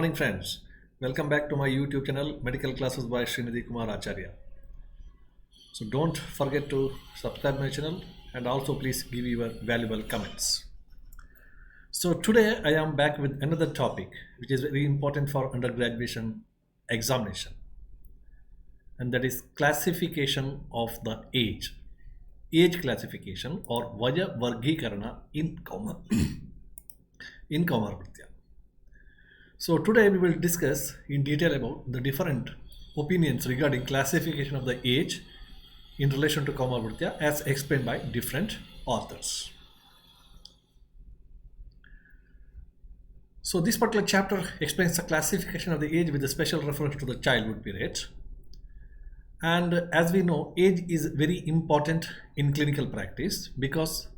Morning friends, welcome back to my YouTube channel Medical Classes by Srinidhi Kumar Acharya. So don't forget to subscribe my channel and also please give your valuable comments. So today I am back with another topic which is very important for undergraduation examination, and that is classification of the age classification or Vaya vargreekarana in in Kaumarabhrithya. So today we will discuss in detail about the different opinions regarding classification of the age in relation to Kaumarabhrithya as explained by different authors. So this particular chapter explains the classification of the age with a special reference to the childhood period. And as we know, age is very important in clinical practice because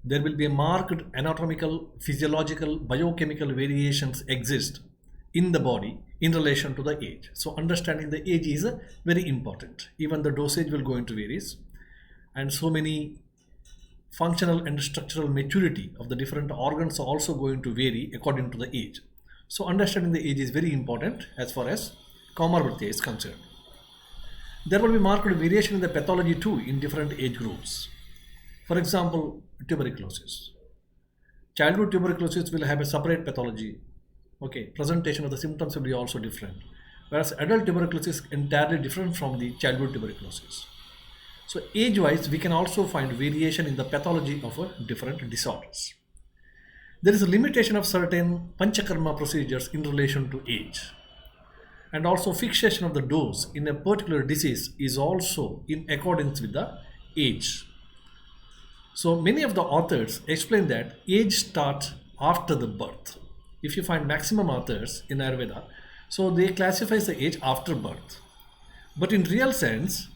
there will be a marked anatomical, physiological, biochemical variations exist in the body in relation to the age. So understanding the age is very important. Even the dosage will go into varies, and so many functional and structural maturity of the different organs are also going to vary according to the age. So understanding the age is very important as far as Kaumarabhrithya is concerned. There will be marked variation in the pathology too in different age groups. For example, tuberculosis. Childhood tuberculosis will have a separate pathology. Okay, presentation of the symptoms will be also different. Whereas adult tuberculosis is entirely different from the childhood tuberculosis. So age-wise, we can also find variation in the pathology of different disorders. There is a limitation of certain panchakarma procedures in relation to age. And also fixation of the dose in a particular disease is also in accordance with the age. So many of the authors explain that age starts after the birth. If you find maximum authors in Ayurveda, so they classify the age after birth. But in real sense,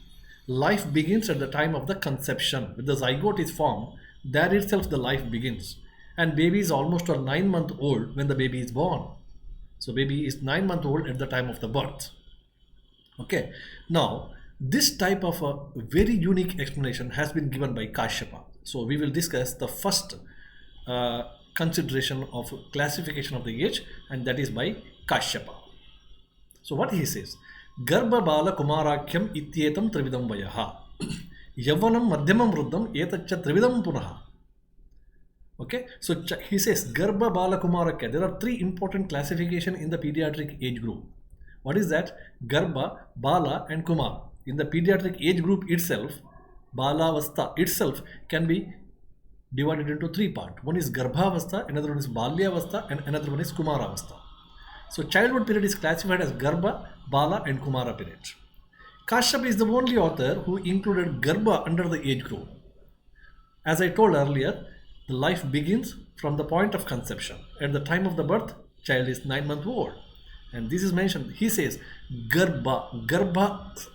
life begins at the time of the conception. When the zygote is formed, there itself the life begins. And baby is almost 9 months old when the baby is born. So baby is 9 months old at the time of the birth. Okay. Now, this type of a very unique explanation has been given by Kashyapa. So we will discuss the first consideration of classification of the age, and that is by Kashyapa. So what he says, Garbha Bala Kumarakyam Ityetam Trividam Vayaha Yavanam Madhyamam Ruddham Etacha Trividam Punaha. Okay, so he says Garbha Bala Kumarakya. There are three important classification in the pediatric age group. What is that? Garbha, Bala and Kumar. In the pediatric age group itself, Balavastha itself can be divided into three parts. One is Garbhavastha, another one is Balyavastha, and another one is Kumaravastha. So childhood period is classified as Garbha, Bala and Kumara period. Kashyapa is the only author who included Garbha under the age group. As I told earlier, the life begins from the point of conception. At the time of the birth, child is 9 months old. And this is mentioned. He says Garbha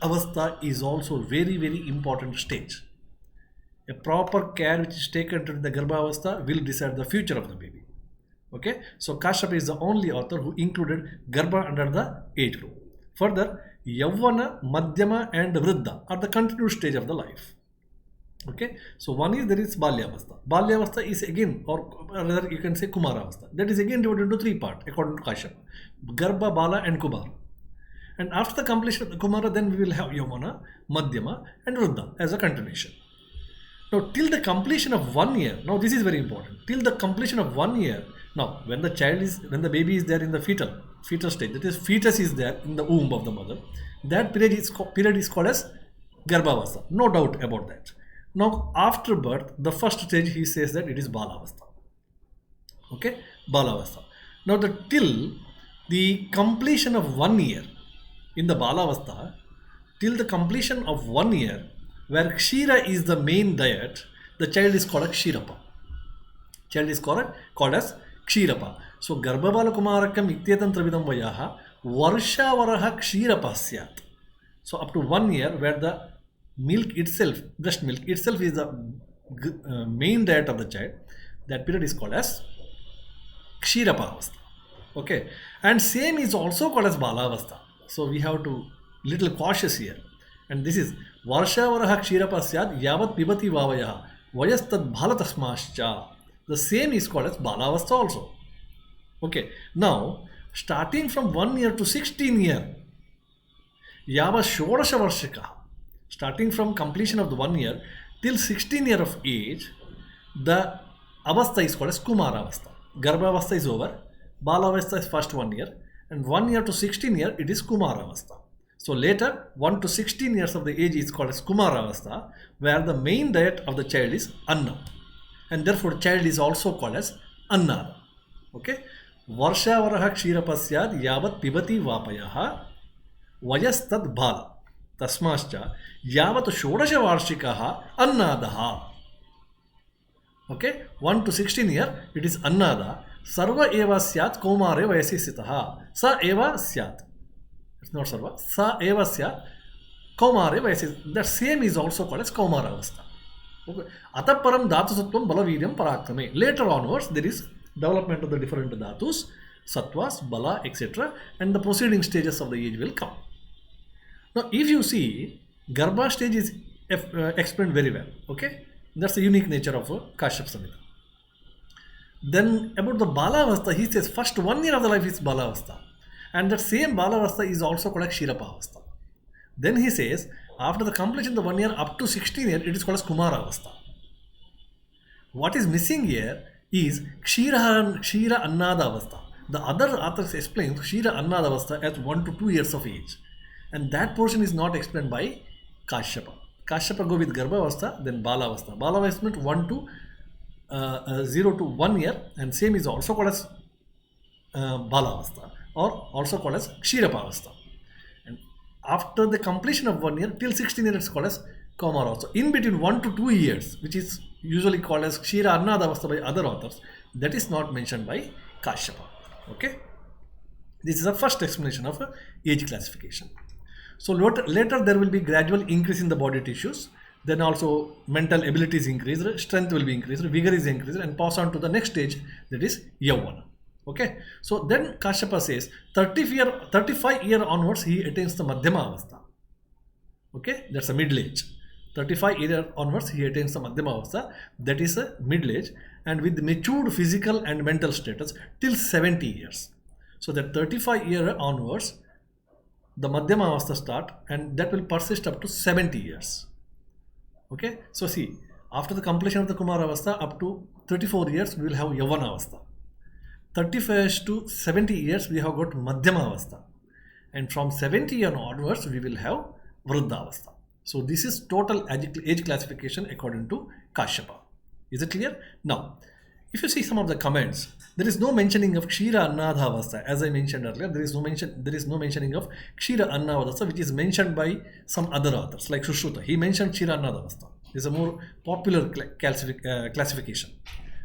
Avastha is also very, very important stage. A proper care which is taken during the Garbha Avastha will decide the future of the baby. Okay, so Kashyapa is the only author who included Garbha under the age group. Further, Yavana, Madhyama and Vriddha are the continued stage of the life. Okay, so one is there is Balyavastha. Balyavastha is again, or rather you can say Kumaravastha. That is again divided into three parts according to Kashyapa: Garbha, Bala and Kumara. And after the completion of the Kumara, then we will have Yavana, Madhyama and Vriddha as a continuation. Now till the completion of 1 year, now this is very important. Till the completion of 1 year, now when the baby is there in the fetal stage, that is fetus is there in the womb of the mother, that period is called as Garbhavastha. No doubt about that. Now, after birth, the first stage he says that it is Balavastha. Okay, Balavastha. Now, till the completion of 1 year in the Balavastha, till the completion of 1 year, where Kshira is the main diet, the child is called as Kshirapa. Child is called as Kshirapa. So, Garbha Bala Kumarakam Ityetam Travidam Vayaha Varsha Varaha Kshirapa Syat. So, up to 1 year, where the milk itself, breast milk itself is the main diet of the child, that period is called as Kshirapavastha. Okay, and same is also called as Balavastha. So we have to little cautious here, and this is Varsha Varaha Kshirapasyad Yavat Pibati Vavayaha Vayastad Bhalatasmascha. The same is called as Balavastha also. Okay, now starting from 1 year to 16 year, yava shodasha varshika, starting from completion of the 1 year till 16 year of age, the avastha is called as Kumaravastha. Garbhavastha is over, Balavastha is first 1 year, and 1 year to 16 year it is Kumaravastha. So later 1 to 16 years of the age is called as Kumaravastha, where the main diet of the child is Anna, and therefore child is also called as Annada. Okay, Varshavaraha Kshirapasyad Yavat Pibati Vapayaha Vayastad Bala Tasmascha Yavat Shodasha Varshikaha Annadaha. Okay, 1 to 16 year it is Annada. Sarva eva syat Kaumare Vayasi Sitaha. Sa eva syat. It's not Sarva. Sa eva syat Kaumare Vayasi. That same is also called as Kaumaravastha. Okay. Ataparam Dhatu Sattvam Balaviryam Parakrame. Later onwards there is development of the different dhatus, sattvas, bala, etc. and the proceeding stages of the age will come. Now if you see, Garbha stage is explained very well. Okay, that's the unique nature of Kashyap Samhita. Then about the Balavastha, he says first 1 year of the life is Balavastha, and that same Balavastha is also called as Kshirapavastha. Then he says after the completion of the 1 year up to 16 year it is called as Kumaravastha. What is missing here is Kshira Annada Avastha. The other authors explain Kshira Annada Avastha as 1 to 2 years of age, and that portion is not explained by Kashyapa. Kashyapa go with Garbha Avastha, then Bala Avastha. Bala Avastha means 0 to 1 year, and same is also called as Bala Avastha, or also called as Kshirapavastha. And after the completion of 1 year till 16 years, it's called as Kaumaravastha. In between 1 to 2 years, which is usually called as Kshira Annada Avastha by other authors, that is not mentioned by Kashyapa. Okay, this is the first explanation of age classification. So later there will be gradual increase in the body tissues, then also mental abilities increase, strength will be increased, vigor is increased, and pass on to the next stage, that is Yavana. Okay, so then Kashyapa says 35 year onwards he attains the Madhyama Avastha. Okay, that's a middle age. 35 year onwards he attains the Madhyama Avastha, that is a middle age, and with matured physical and mental status till 70 years. So that 35 year onwards the Madhyama Avastha start, and that will persist up to 70 years. Okay, so see, after the completion of the Kumaravastha up to 34 years we will have Yavana Avastha. 35 to 70 years we have got Madhyama Avastha, and from 70 years onwards we will have Vriddha Avastha. So this is total age classification according to Kashyapa. Is it clear? Now, if you see some of the comments, there is no mentioning of Kshira Annada Avastha. As I mentioned earlier, there is no mentioning of Kshira Annada Avastha, which is mentioned by some other authors like Sushruta. He mentioned Kshira Annada Avastha. This is a more popular classification,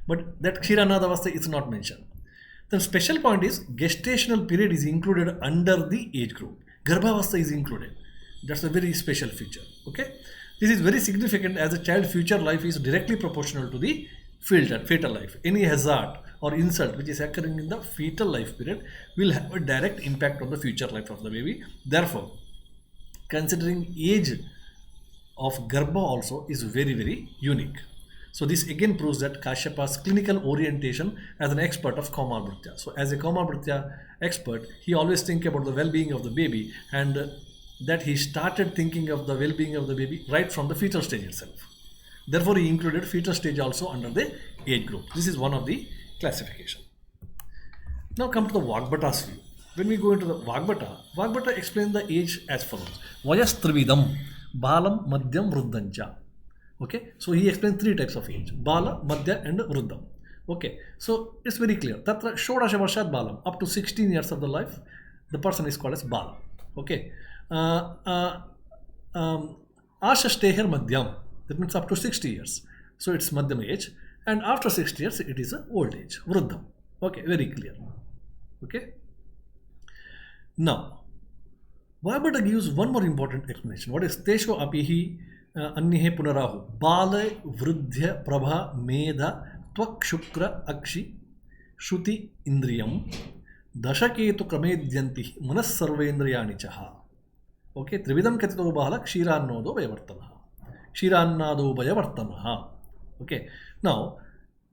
but that Kshira Annada Avastha is not mentioned. The special point is gestational period is included under the age group. Garbhavastha is included. That's a very special feature. Okay, this is very significant as the child's future life is directly proportional to the fetal life. Any hazard or insult which is occurring in the fetal life period will have a direct impact on the future life of the baby. Therefore, considering age of Garbha also is very, very unique. So this again proves that Kashyapa's clinical orientation as an expert of Kaumarabhrithya. So as a Kaumarabhrithya expert, he always think about the well-being of the baby, and that he started thinking of the well-being of the baby right from the fetal stage itself. Therefore, he included fetal stage also under the age group. This is one of the classification. Now come to the Vagbhata's view. When we go into the Vagbhata explains the age as follows. Vayastrividam, Balam, Madhyam, Vruddhancha. Okay, so he explains 3 types of age: Bala, Madhya and Vruddham. Okay, so it's very clear. Tatra Shodasha Varshat Balam, up to 16 years of the life, the person is called as Bala. Okay, Ashashteher Madhyam, that means up to 60 years. So it's Madhyam age, and after 60 years it is an old age, Vruddham. Okay, very clear. Okay. Now, Vagbhata gives one more important explanation. What is Tesho Apihi Annihe Punarahu Bala Vruddhya Prabha Medha Tvak Shukra Akshi Shruti Indriyam Dashaketu Kramedyanti Manas Sarvendriyani Chaha. Okay, Trividam Katito Bahala Kshirannodo Vayavartanaha. Kshiranado Vayavartanaha. Okay, now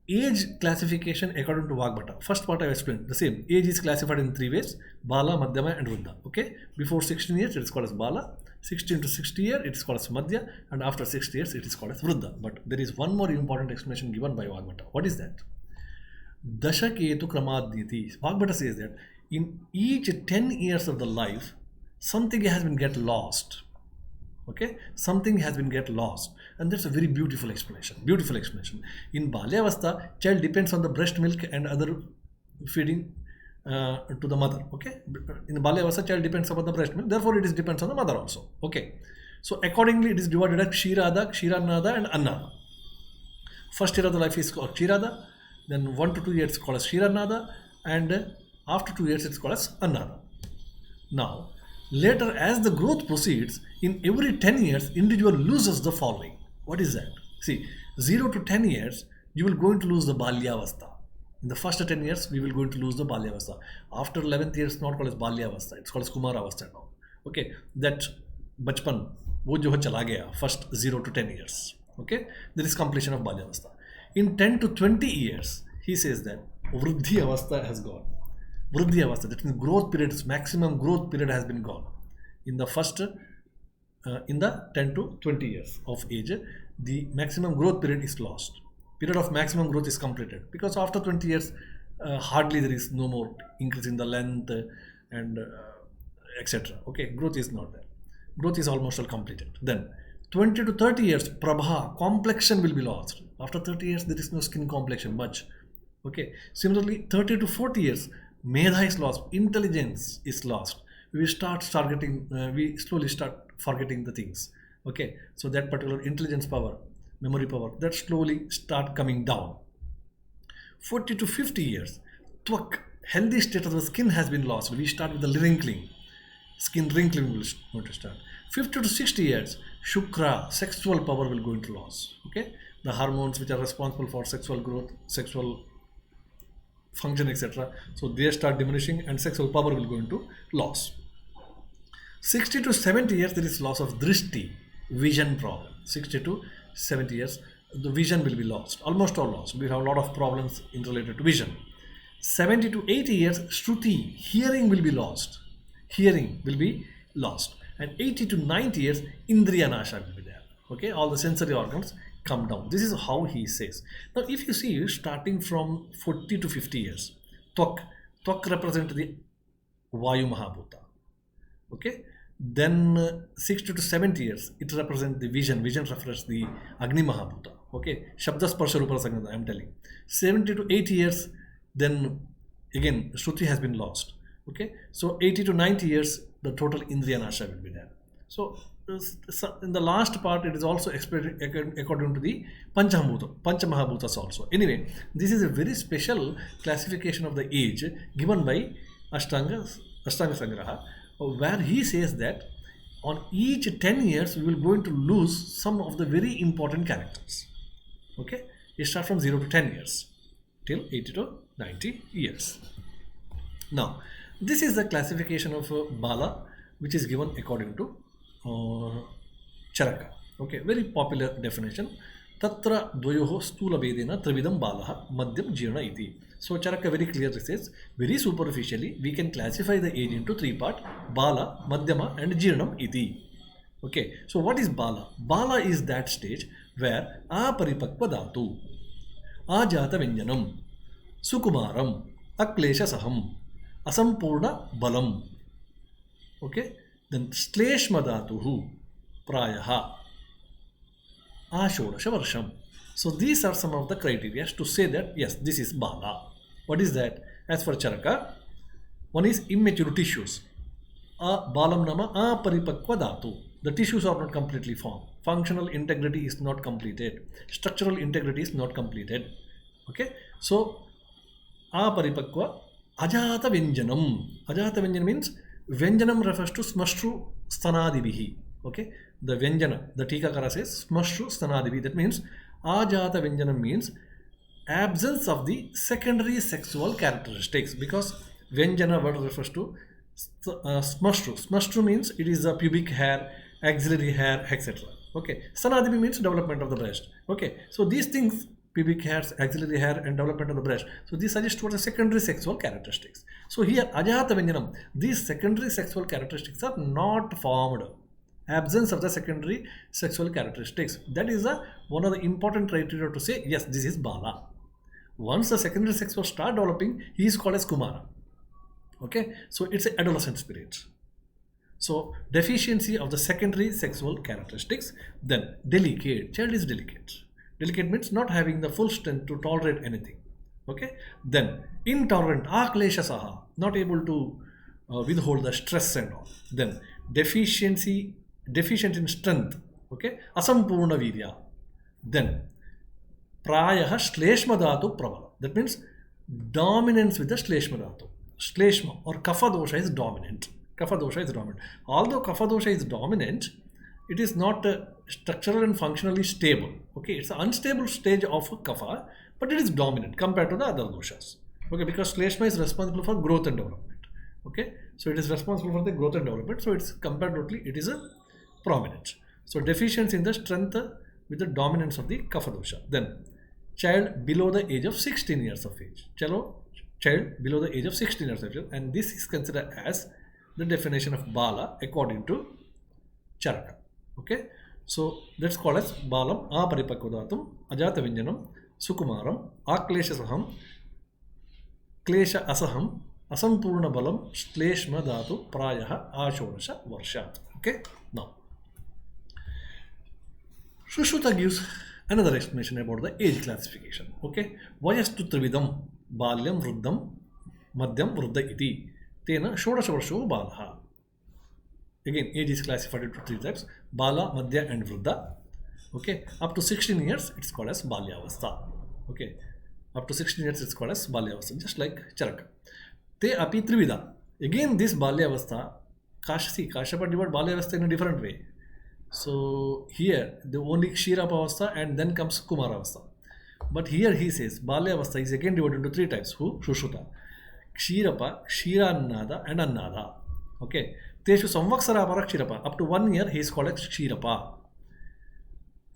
age classification according to Vagbhata. First part I explained, the same. Age is classified in three ways: Bala, Madhyama, and Vruddha. Okay, before 16 years it is called as Bala, 16 to 60 years it is called as Madhya, and after 60 years it is called as Vruddha. But there is one more important explanation given by Vagbhata. What is that? Dashaketu Kramadhyati. Vagbhata says that in each 10 years of the life, something has been get lost. Okay, something has been get lost, and that's a very beautiful explanation. In balyavastha, child depends on the breast milk and other feeding to the mother. Okay, in the balyavastha, child depends upon the breast milk, therefore it is depends on the mother also. Okay, so accordingly it is divided as kshirada, kshiranada, and annada. First year of the life is called kshirada, then 1 to 2 years called as kshiranada, and after 2 years it's called as annada. Now, later, as the growth proceeds, in every 10 years, individual loses the following. What is that? See, 0 to 10 years, you will going to lose the balyavastha. In the first 10 years, we will going to lose the balyavastha. After 11th year, it's not called as balyavastha, it's called as kumarabhrithya now. Okay, that bachpan, wo jo chala gaya, first 0 to 10 years. Okay, there is completion of balyavastha. In 10 to 20 years, he says that vruddhi avastha has gone. Vruddhi avastha, that means growth period, maximum growth period has been gone. In the first, in the 10 to 20 years of age, the maximum growth period is lost. Period of maximum growth is completed, because after 20 years, hardly there is no more increase in the length and etc. Okay, growth is not there. Growth is almost all completed. Then 20 to 30 years, prabha, complexion will be lost. After 30 years, there is no skin complexion much. Okay, similarly, 30 to 40 years, medha is lost, intelligence is lost. We slowly start forgetting the things. Okay, so that particular intelligence power, memory power, that slowly start coming down. 40 to 50 years, twak, healthy state of the skin has been lost. We start with the wrinkling. Skin wrinkling will going to start. 50 to 60 years, shukra, sexual power will go into loss. Okay, the hormones which are responsible for sexual growth, sexual function, etc. So they start diminishing and sexual power will go into loss. 60 to 70 years, there is loss of drishti, vision problem. 60 to 70 years, the vision will be lost, almost all lost. We have a lot of problems in related to vision. 70 to 80 years, shruti, hearing will be lost. Hearing will be lost. And 80 to 90 years, indriya nasha will be there. Okay, all the sensory organs come down. This is how he says. Now, if you see, starting from 40 to 50 years, twak represents the Vayu Mahabhuta. Okay, then 60 to 70 years, it represents the vision. Vision refers the Agni Mahabhuta. Okay, Shabda Sparsha Rupa Sangha, I am telling. 70 to 80 years, then again, Shruti has been lost. Okay, so 80 to 90 years, the total Indriya Nasha will be there. So in the last part, it is also explained according to the Panchamahabhutas also. Anyway, this is a very special classification of the age given by Ashtanga Sangraha, where he says that on each 10 years, we will going to lose some of the very important characters. Okay, it starts from 0 to 10 years till 80 to 90 years. Now, this is the classification of Bala, which is given according to Charaka. Okay, very popular definition. Tatra dvayoho stula vedena trividam balaha madhyam jirna iti. So Charaka very clearly says, very superficially, we can classify the age into three parts: Bala, Madhyama, and Jirnam iti. Okay, so what is Bala? Bala is that stage where aparipakva dhatu, ajata vyanjanam, sukumaram, aklesha saham, asampurna balam. Okay, then shleshma dhatuhu, prayaha, ashodasha varsham. So these are some of the criteria to say that yes, this is Bala. What is that? As for Charaka, one is immature tissues. Balam nama aparipakva dhatu. The tissues are not completely formed. Functional integrity is not completed. Structural integrity is not completed. Okay. So aparipakva ajata vyanjanam. Ajata vyanjanam means vyanjanam refers to smashru stanadibihi. Okay. The vyanjana, the Tikakara says smashru stanadibihi. That means ajata vyanjanam means absence of the secondary sexual characteristics, because vyanjana word refers to smashru. Smashru means it is a pubic hair, axillary hair, etc. Okay. Stanadibi means development of the breast. Okay. So these things pubic hairs, axillary hair, and development of the breast. So these suggest towards the secondary sexual characteristics. So here, Ajata Vyanjanam, these secondary sexual characteristics are not formed. Absence of the secondary sexual characteristics. That is one of the important criteria to say, yes, this is Bala. Once the secondary sexual start developing, he is called as Kumara. Okay, so it's an adolescent spirit. So deficiency of the secondary sexual characteristics. Then delicate, child is delicate. Delicate means not having the full strength to tolerate anything. Okay, then intolerant, akleshasaha, not able to withhold the stress and all. Then deficient in strength. Okay, asampurna virya. Then prayah shleshma dhatu prabhala. That means dominance with the shleshma dhatu. Shleshma or kapha dosha is dominant. Kapha dosha is dominant. Although kapha dosha is dominant, it is not structural and functionally stable. Okay, it's an unstable stage of kapha, but it is dominant compared to the other doshas. Okay, because shleshma is responsible for growth and development. Okay, so it is responsible for the growth and development. So it's comparatively it is a prominent. So deficiency in the strength with the dominance of the kapha dosha. Then child below the age of 16 years of age. Child below the age of 16 years of age, and this is considered as the definition of Bala according to Charaka. Okay, so that's called as Balam Aparipakvadatum Ajata Vinjanam Sukumaram Akleshasaham Klesha Asaham Asampurna Balam Shleshma Dhatu Prayaha Ashodasha Varshat. Okay, now Sushruta gives another explanation about the age classification. Okay, Vayastu Trividam Balyam Vruddham Madhyam Vruddha iti Tena Shodasha Varsho Balaha. Again, age is classified into three types: Bala, Madhya, and Vruddha. Okay, up to 16 years, it's called as Balyavastha. Okay, up to 16 years, it's called as Balyavastha, just like Charaka. Te api Trivida. Again, this Balyavastha, Kashyapa divided Balyavastha in a different way. So here, the only Kshirapavastha and then comes Kumaravastha. But here he says Balyavastha is again divided into three types. Who? Sushruta, Kshirapa, Kshirannada, and Annada. Okay. Teshu Samvaksara para Kshirapa. Up to 1 year, he is called as Kshirapa.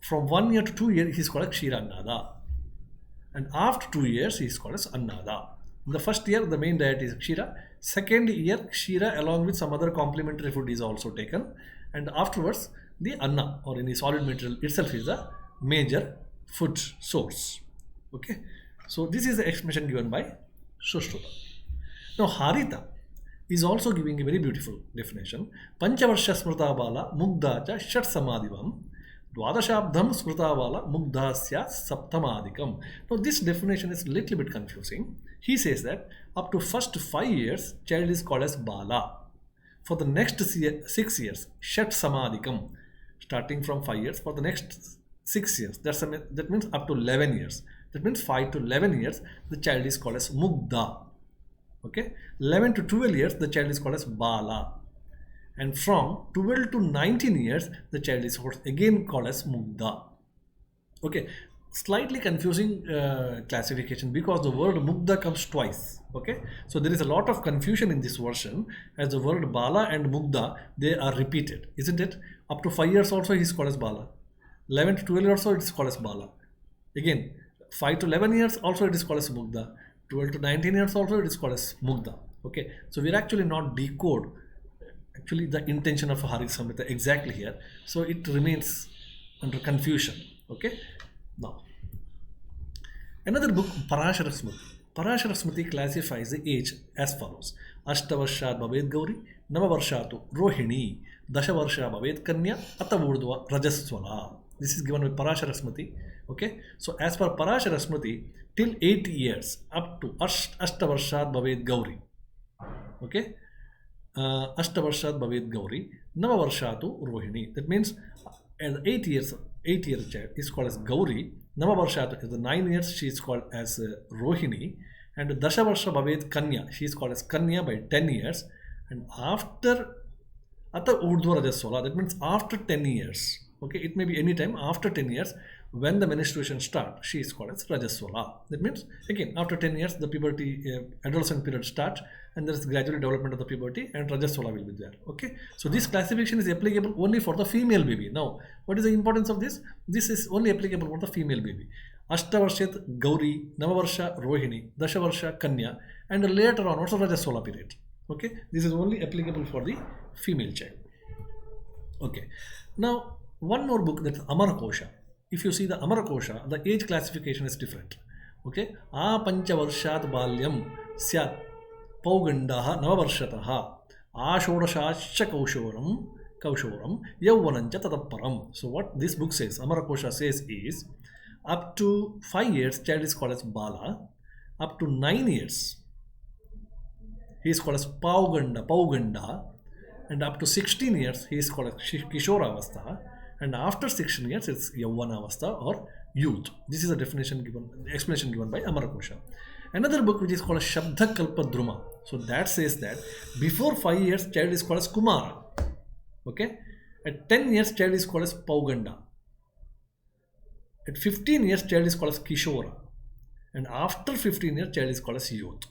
From 1 year to 2 years, he is called as Kshirannada. And after 2 years, he is called as Annada. In the first year, the main diet is Kshira. Second year, Kshira along with some other complementary food is also taken. And afterwards, the Anna or any solid material itself is the major food source. Okay. So this is the explanation given by Sushruta. Now Harita is also giving a very beautiful definition. Panchavarsha smrta bala mugdha cha shat samadhivam dvadashabdham smrta bala mugdhasya saptamadikam. Now this definition is a little bit confusing. He says that up to first 5 years, child is called as Bala. For the next 6 years, shat samadhikam. Starting from 5 years, for the next 6 years, that means up to 11 years. That means 5 to 11 years, the child is called as Mugdha. Okay, 11 to 12 years, the child is called as Bala. And from 12 to 19 years, the child is again called as Mugdha. Okay, slightly confusing classification because the word Mugdha comes twice. Okay, so there is a lot of confusion in this version as the word Bala and Mugdha, they are repeated, isn't it? Up to 5 years also he is called as Bala. 11 to 12 years also it is called as Bala. Again, 5 to 11 years also it is called as Mugdha. 12 to 19 years also it is called as Mugdha. Okay, so we are actually not decode actually the intention of Hari Samhita exactly here. So it remains under confusion. Okay, now another book, Parashara Smriti. Parashara Smriti classifies the age as follows: Ashtavarshat Bhaved Gauri, Navavarshatu Rohini, Dashavarsha Bhaved Kanya, Atavurdva Rajaswala. This is given by Parashara Smriti. Okay, so as per Parashara Smriti, till 8 years up to Ashtavarshat Bhaved Gauri. Okay, Ashtavarshat Bhaved Gauri, Navavarshatu Rohini. That means at 8 years, 8-year child is called as Gauri. Navavarshatu is the 9 years, she is called as Rohini. And Dashavarsha Bhaved Kanya, she is called as Kanya by 10 years. And after Ata Urdhva Rajaswala, that means after 10 years. Okay, it may be any time after 10 years when the menstruation starts, she is called as Rajaswala. That means again after 10 years the puberty adolescent period starts and there is gradual development of the puberty and Rajaswala will be there. Okay, so this classification is applicable only for the female baby. Now what is the importance of this? This is only applicable for the female baby. Ashtavarshet Gauri, Navavarsha Rohini, Dashavarsha Kanya, and later on also Rajasola period. Okay, this is only applicable for the female child. Okay, now one more book, that's Amarakosha. If you see the Amarakosha, the age classification is different. Okay, A Panchavarshat Balyam Syat Paugandaha Navavarshataha Ashodashascha Kaushoram Yauvanancha Tadaparam. So what this book says, Amarakosha says is, up to 5 years child is called as Bala, up to 9 years he is called as Pauganda, and up to 16 years he is called as Kishora Avastha, and after 16 years it's Yauvana Avastha or youth. This is a definition given, explanation given by Amarakosha. Another book which is called as Shabda Kalpadruma. So that says that before 5 years child is called as Kumara. Okay, at 10 years child is called as Pauganda. At 15 years child is called as Kishora, and after 15 years child is called as youth.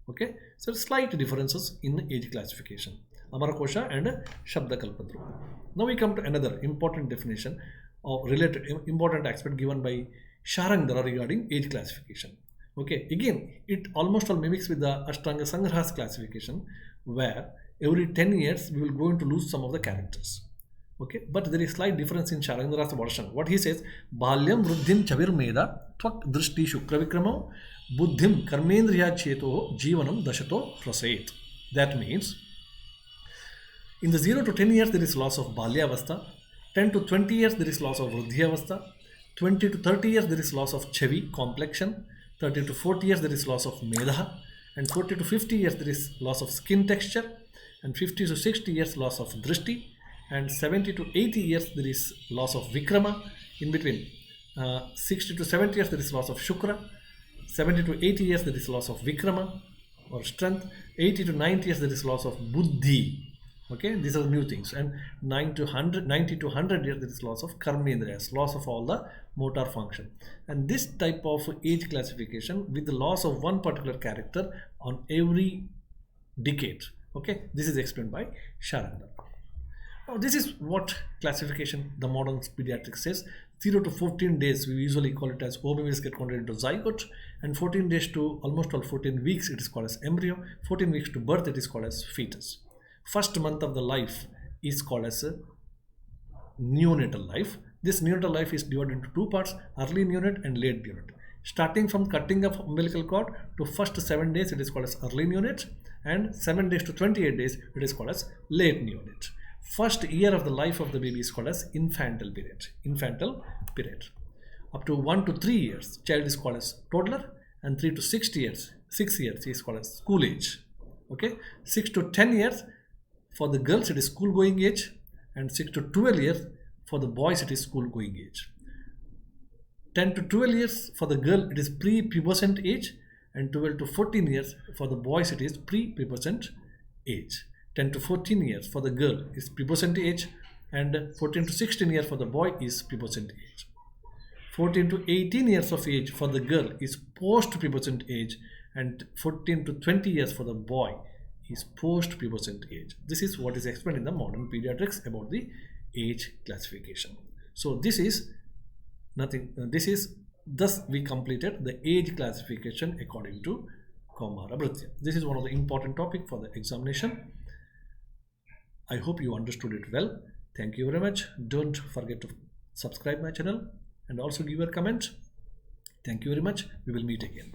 Okay, so slight differences in age classification, Amarakosha and Shabda Kalpadruma. Now we come to another important definition of related important aspect given by Sharangdara regarding age classification. Okay, again it almost all mimics with the Ashtanga Sangrahas classification, where every 10 years we will going to lose some of the characters. Okay, but there is slight difference in Sharangdara's version. What he says, Balyam Vruddhim Chavirmeda Twak Drishti Shukravikramo Buddhim Karmendriya Cheto Jivanam Dashato Praset. That means in the 0 to 10 years there is loss of Balya Avastha, 10 to 20 years there is loss of Vruddhi Avastha, 20 to 30 years there is loss of Chavi complexion, 30 to 40 years there is loss of Medha, and 40 to 50 years there is loss of skin texture, and 50 to 60 years loss of Drishti, and 70 to 80 years there is loss of Vikrama. In between 60 to 70 years there is loss of Shukra, 70 to 80 years there is loss of Vikrama or strength, 80 to 90 years there is loss of Buddhi. Okay, these are new things. And 90 to 100 years there is loss of Karmendriyas, loss of all the motor function. And this type of age classification with the loss of one particular character on every decade. Okay, this is explained by Sharangdara. Now this is what classification the modern pediatrics says. 0 to 14 days we usually call it as ovomeals get converted into zygote, and 14 days to almost all 14 weeks it is called as embryo, 14 weeks to birth it is called as fetus. First month of the life is called as a neonatal life. This neonatal life is divided into two parts, early neonate and late neonate. Starting from cutting of umbilical cord to first 7 days it is called as early neonate, and 7 days to 28 days it is called as late neonate. First year of the life of the baby is called as infantile period. Up to 1 to 3 years child is called as toddler, and 3 to 6 years is called as school age. Okay, 6 to 10 years for the girls it is school going age, and 6 to 12 years for the boys it is school going age. 10 to 12 years for the girl it is pre-pubescent age, and 12 to 14 years for the boys it is pre-pubescent age. 10 to 14 years for the girl is pubescent age, and 14 to 16 years for the boy is pubescent age. 14 to 18 years of age for the girl is post-pubescent age, and 14 to 20 years for the boy is post-pubescent age. This is what is explained in the modern pediatrics about the age classification. So this is nothing. Thus we completed the age classification according to Kaumarabhrithya. This is one of the important topic for the examination. I hope you understood it well. Thank you very much. Don't forget to subscribe my channel and also give your comment. Thank you very much. We will meet again.